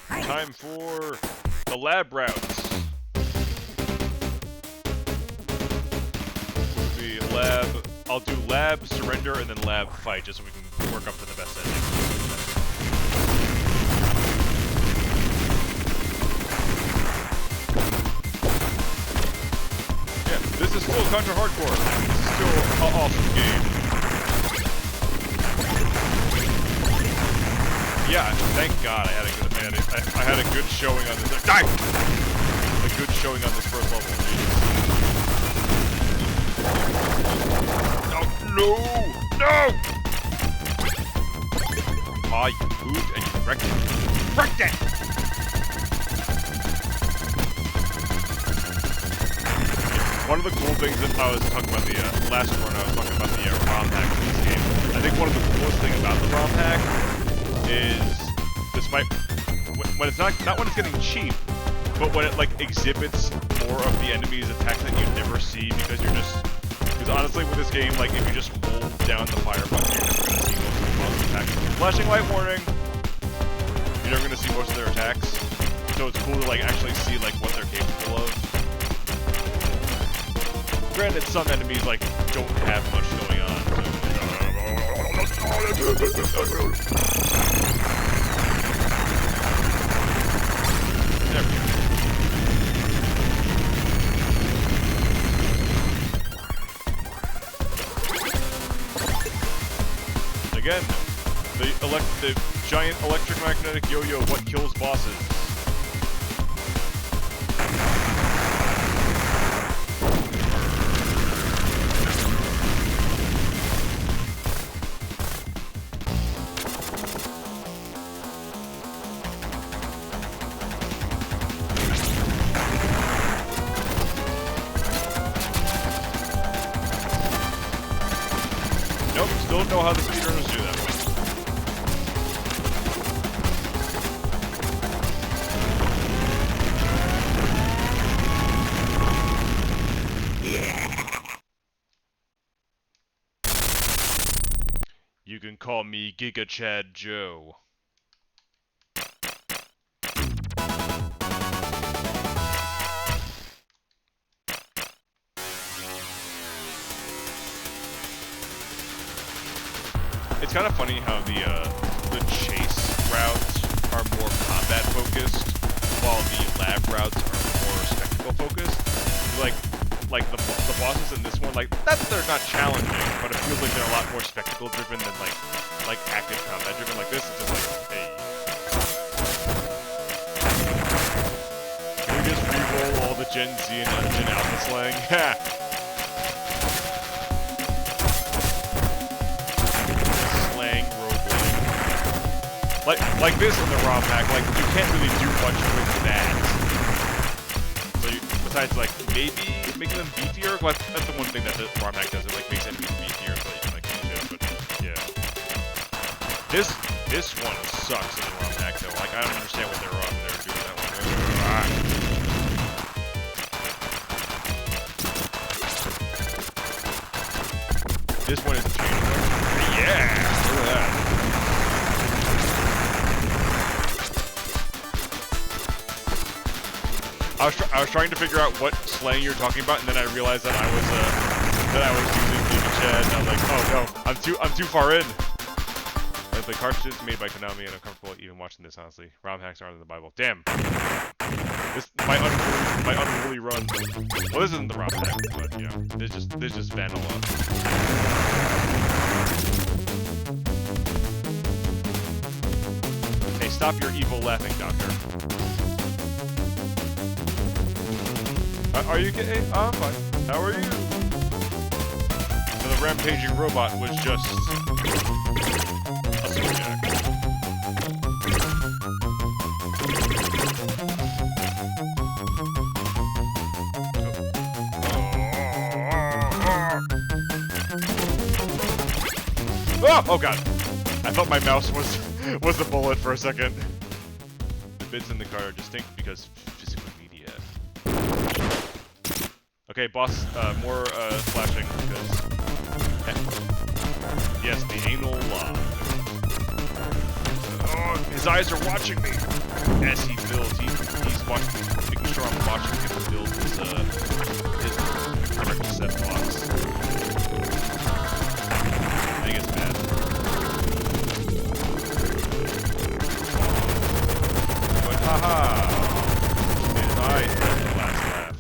Time for the lab routes. Be lab. I'll do lab, surrender, and then lab fight, just so we can work up to the best ending. Yeah, this is still Contra Hardcore. This is still an awesome game. Yeah, thank God I had a good showing on this. Die! A good showing on this first level. Oh, no! No! Ah, you moved and you wrecked it. Wrecked it! One of the cool things that I was talking about the last run, I was talking about the ROM hack in this game. I think one of the coolest things about the ROM hack is, despite when it's not when it's getting cheap, but when it like exhibits more of the enemy's attacks that you never see because you're just. Because honestly, with this game, like if you just hold down the fire button, you're never gonna see most of the boss attacks. Flashing light warning. You're never gonna see most of their attacks. So it's cool to like actually see like what they're capable of. Granted, some enemies like don't have much going on. There we go. Again, the giant electromagnetic yo-yo, what kills bosses. Nope, still don't know how the speedrunners do that. You can call me Giga Chad Joe. It's kind of funny how the chase routes are more combat focused, while the lab routes are more spectacle focused. Like the bosses in this one, like they're not challenging, but it feels like they're a lot more spectacle driven than like active combat driven. Like this is just like, hey, can we just re-roll all the Gen Z and Gen Alpha slang? Ha! Like this in the ROM pack, like you can't really do much with that. So besides like maybe making them beefier, but that's the one thing that the ROM hack does. It like makes enemies beefier so you can like use it. But yeah, this one sucks in the ROM hack though. Like I don't understand what they were doing that one. This one is changed. Yeah, look at that. I was trying to figure out what slang you're talking about, and then I realized that I was using Giga Chad, and I'm like, oh no, I'm too far in. The cartridge is made by Konami, and I'm comfortable even watching this. Honestly, ROM hacks aren't in the Bible. Damn. This my unruly run. Well, this isn't the ROM hack, but you know, this just vanilla. Hey, stop your evil laughing, Doctor. Are you okay? I'm fine. How are you? So the rampaging robot was just a Sojak. Oh god! I thought my mouse was a bullet for a second. The bits in the car are distinct because physical media. Okay, boss, more flashing because yes, the anal lock. Oh, his eyes are watching me. as he builds, he's making sure I'm watching him build his correct set box. I think it's bad. But haha! It's nice. That's the last lap.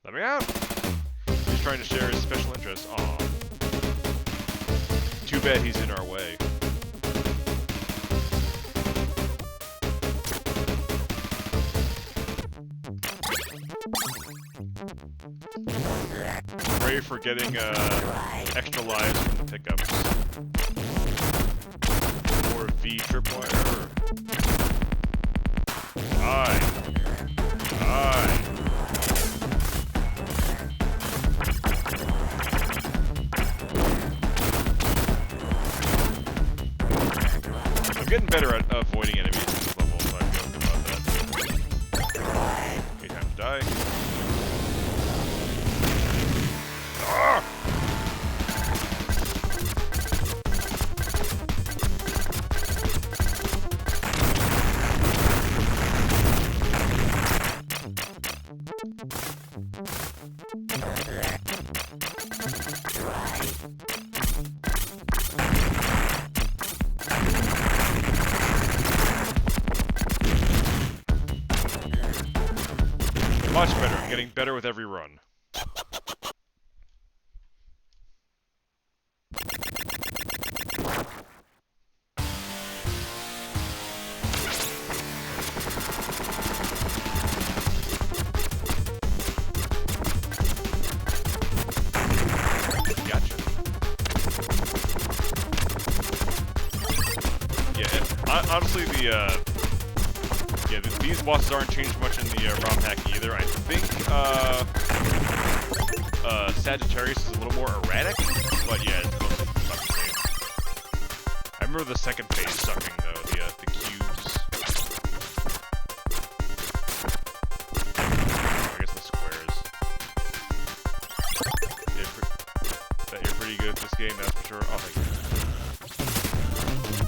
Let me out! He's trying to share his special interest. Aw. Too bad he's in our way. Pray for getting extra lives from the pickups. Or V tripwire. Aye. Aye. I'm getting better at avoiding enemies in this level, so I feel good about that. Okay, time to die. Ah! Much better. I'm getting better with every run. Gotcha. Yeah, honestly, these bosses aren't changed much in the ROM hack either. I think Sagittarius is a little more erratic, but yeah, it's mostly about the same. I remember the second phase sucking though, the cubes. I guess the squares. Bet you're pretty good at this game, that's for sure. Oh, thank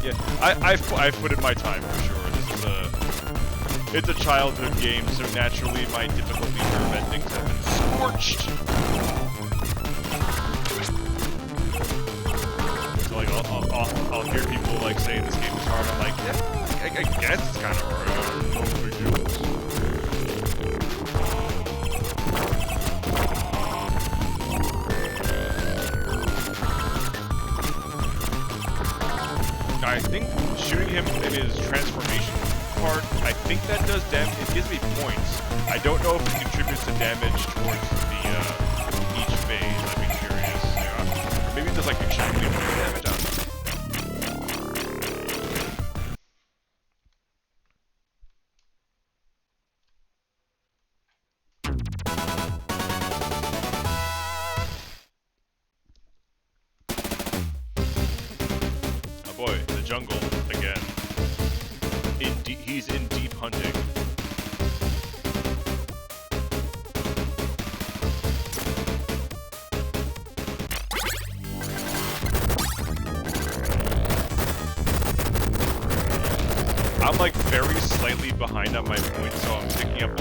you. Yeah, I've put in my time for sure. It's a childhood game, so naturally my difficulty curve endings have been scorched. So like I'll hear people like saying this game is hard. I'm like, yeah, I guess it's kind of hard. I don't know what we do. I think shooting him in his transformation part, I think that does damage. It gives me points. I don't know if it contributes to damage towards the each phase. I'd be curious. Yeah. Or maybe it does like extremely more damage. I don't know. Oh boy, the jungle again. He's in deep hunting. I'm like very slightly behind on my points, so I'm picking up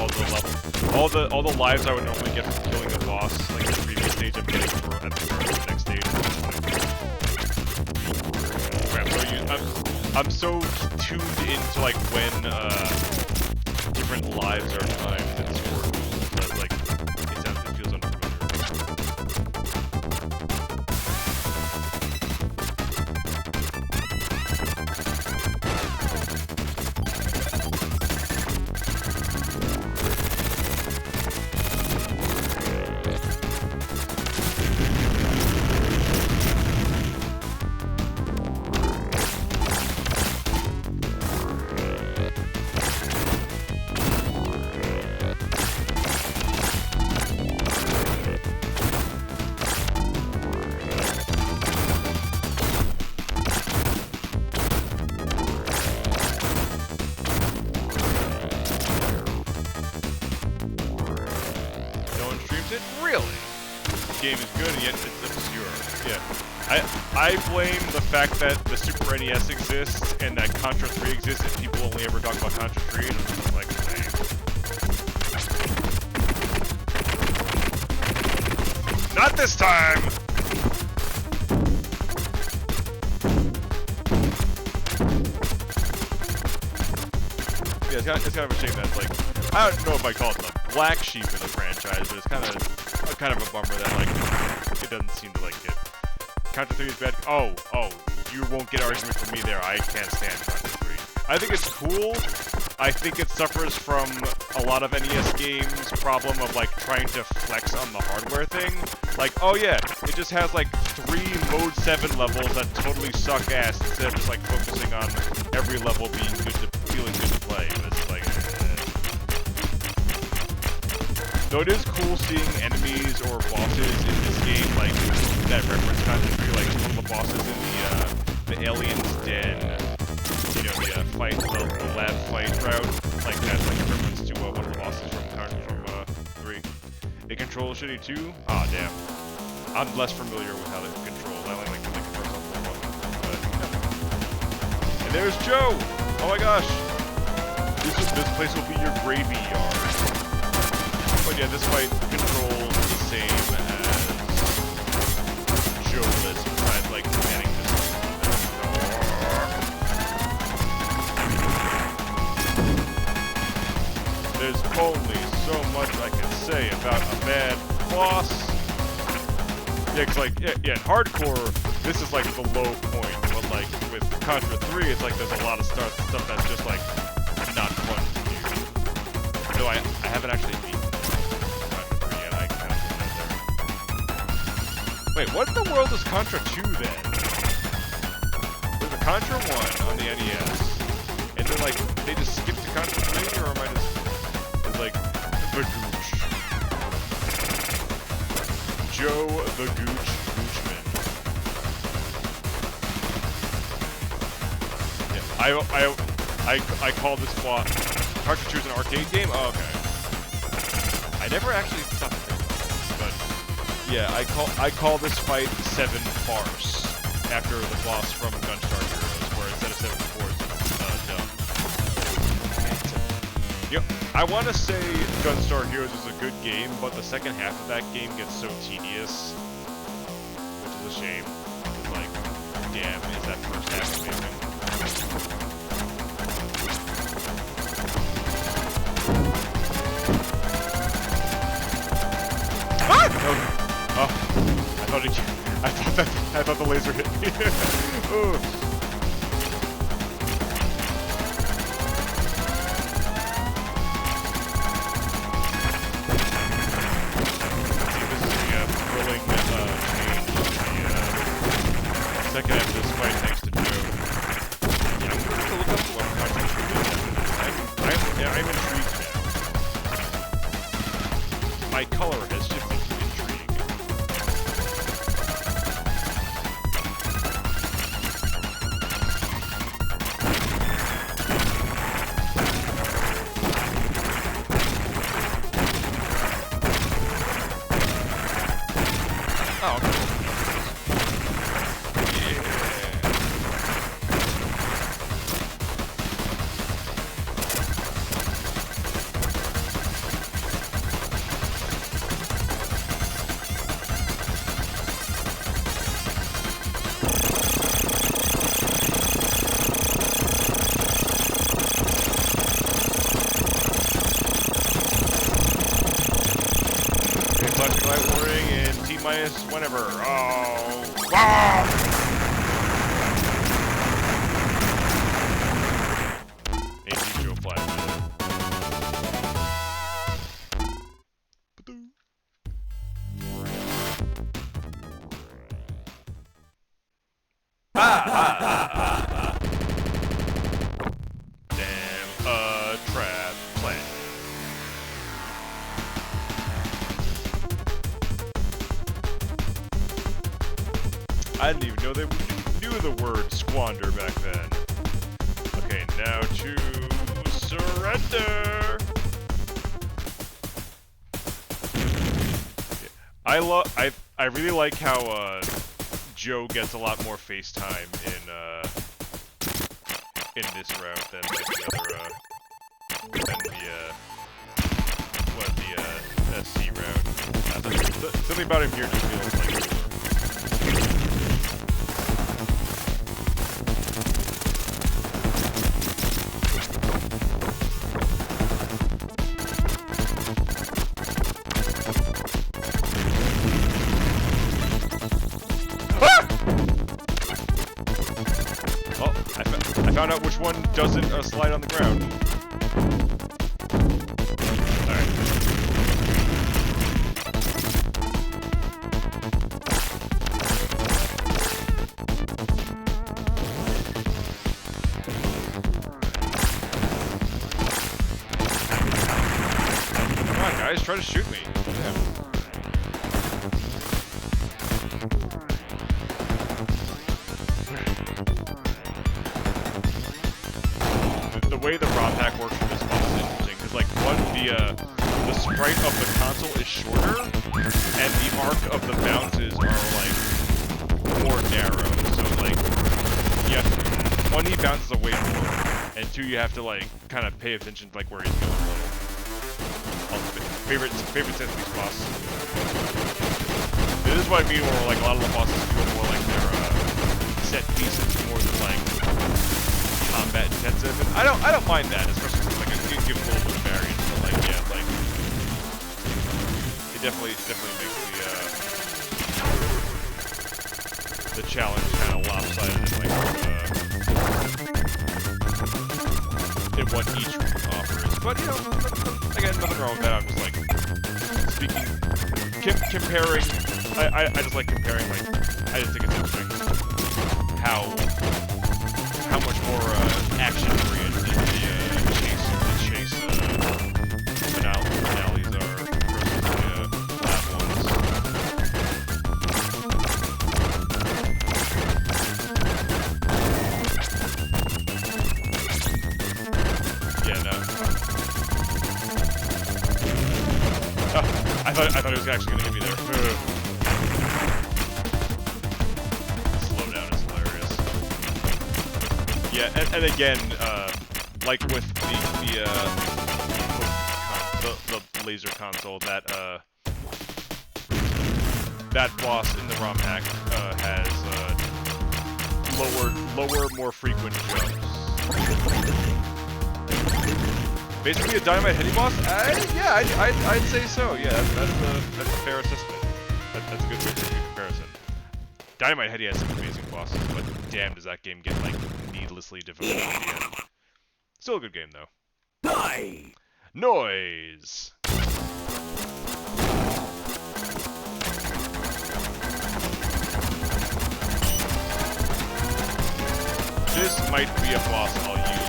all the lives I would normally get from killing a boss, like the previous stage. I'm getting at the next stage. I'm so tuned into like when different lives are timed and scored, that like it feels unfamiliar. Game is good, and yet it's obscure. Yeah. I blame the fact that the Super NES exists and that Contra 3 exists and people only ever talk about Contra 3 and I'm just like, dang. Not this time! Yeah, it's kind of a shame that it's like, I don't know if I call it the black sheep of the franchise, but it's kind of a bummer that like it doesn't seem to like it. Contra 3 is bad. Oh, you won't get argument from me there. I can't stand Contra 3. I think it's cool. I think it suffers from a lot of NES games' problem of like trying to flex on the hardware thing. Like, oh yeah, it just has like 3 Mode 7 levels that totally suck ass instead of just like focusing on every level being good to feeling good to play. But it's like, though it is cool seeing enemies or bosses in this game like that reference Contra 3, like one of the bosses in the alien's den, you know, the fight, the lab fight route, like that's like a reference to one of the bosses from 3. It controls shitty too? Aw, damn. I'm less familiar with how it controls. I only like to think of myself as one. But yeah. And there's Joe! Oh my gosh! This place will be your gravy yard. But yeah, this fight controls the same as Joe-less, besides like getting this. There's only so much I can say about a bad boss. Yeah, cause like, yeah, in hardcore, this is like the low point, but like with Contra 3, it's like there's a lot of stuff that's just like not fun to do. Though I haven't actually beaten Contra 3 yet, I kind of put that there. Wait, what in the world is Contra 2 then? There's a Contra 1 on the NES, and then like, they just skipped to Contra 3, or am I just... like the Gooch. Joe the Goochman. Yeah, I call this plot Contra 2 is an arcade game? Oh, okay. I never actually thought of it, but yeah, I call this fight 7 Farce after the boss from Gunstar Heroes, where instead of 7 Force, it's dumb. Yep. I want to say Gunstar Heroes is a good game, but the second half of that game gets so tedious, which is a shame. It's like, damn, is that first half amazing? Ah! Oh, I thought the laser hit me. Oh. Second after this fight, thanks to Joe. Yeah, I'm gonna have to look up what Contra 2 is. I'm intrigued now. My color has shifted to intrigue. Oh, okay. Flashing light warning in T-minus whenever. Oh. Wow! AC Joe flash. Damn, trap plan. I didn't even know they knew the word squander back then. Okay, now to surrender. Yeah. I really like how Joe gets a lot more face time in this route than like the other SC route. Something about him here just feels like I found out which one doesn't slide on the ground. Alright. Come on, guys, try to shoot me. Damn. The way the ROM hack works for this one is interesting, because like the sprite of the console is shorter, and the arc of the bounces are like more narrow. So like, yeah, one, he bounces away more, and two, you have to like kind of pay attention to like where he's going. Favorite Sesame boss. This is what I mean, where like a lot of the bosses feel more like they're set pieces more than like combat intensive, and I don't mind that, especially since like it gives a little bit of variance. But like, yeah, like it definitely makes the challenge kind of lopsided and like in what each offers. But you know, again, nothing wrong with that. I'm just like comparing. I just like comparing. Like I just think it's interesting how much more action-oriented the chase finales are versus the lab ones. Yeah, no. Oh, I thought it was actually gonna hit me there. Yeah, and again, like with the laser console, that boss in the ROM hack has lower, more frequent jumps. Basically, a Dynamite Heady boss. I'd say so. Yeah, that's a fair assessment. That's a good comparison. Dynamite Heady has some amazing bosses, but damn, does that game get like needlessly difficult at the end. Still a good game, though. Noise! This might be a boss I'll use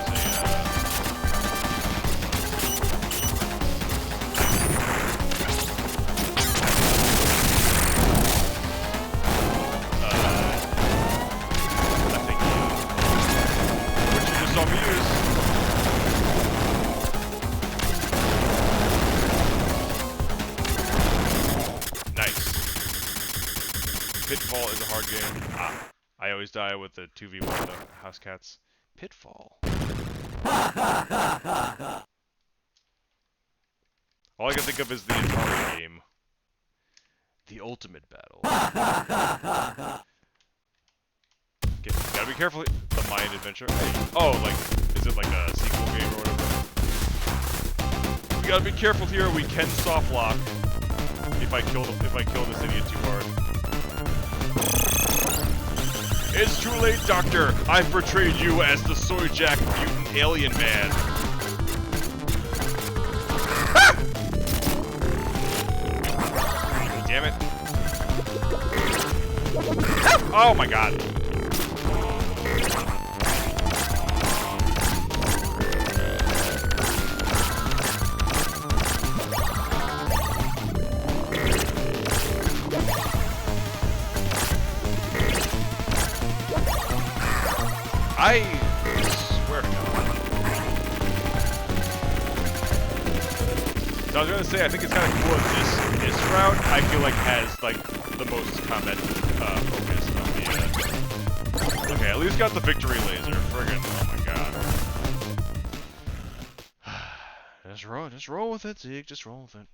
Pitfall is a hard game. I always die with the 2v1 the house cats. Pitfall. All I can think of is the Atari game. The Ultimate Battle. Okay, gotta be careful. The Mayan Adventure. Oh, like, is it like a sequel game or whatever? We gotta be careful here. We can soft lock if I kill this idiot too hard. It's too late, Doctor! I've portrayed you as the Soyjack mutant alien man. Ah! Damn it. Ah! Oh my god. I swear to God. So I was gonna say, I think it's kind of cool that this route, I feel like, has like the most combat focus of the At least got the victory laser. Friggin', oh my god. Just roll with it, Zeke. Just roll with it.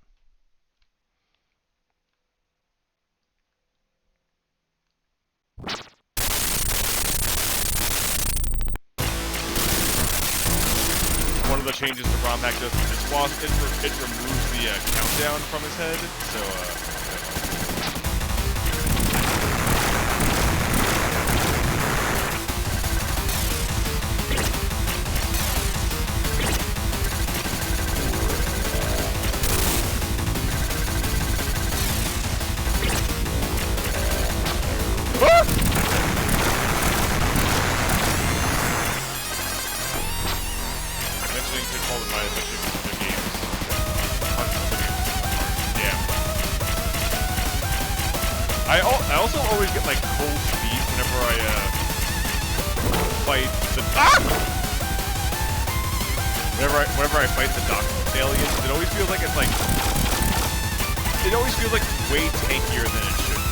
One of the changes the ROM hack does is it removes the countdown from his head, so I also always get like cold feet whenever I fight the whenever I fight the dock aliens. It always feels like it's like way tankier than it should be.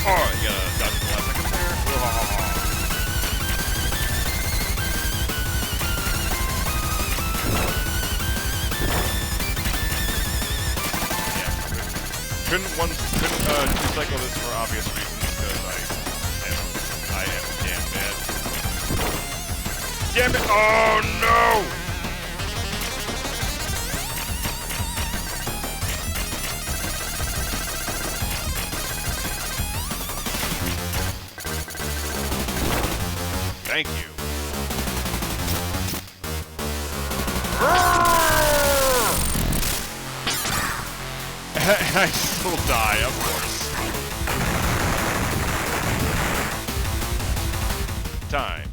Oh, you gotta dodge the last second there. Couldn't two-cycle this for obvious reasons, because I am damn bad. Damn it! Oh no! Thank you. I still die, of course. Time.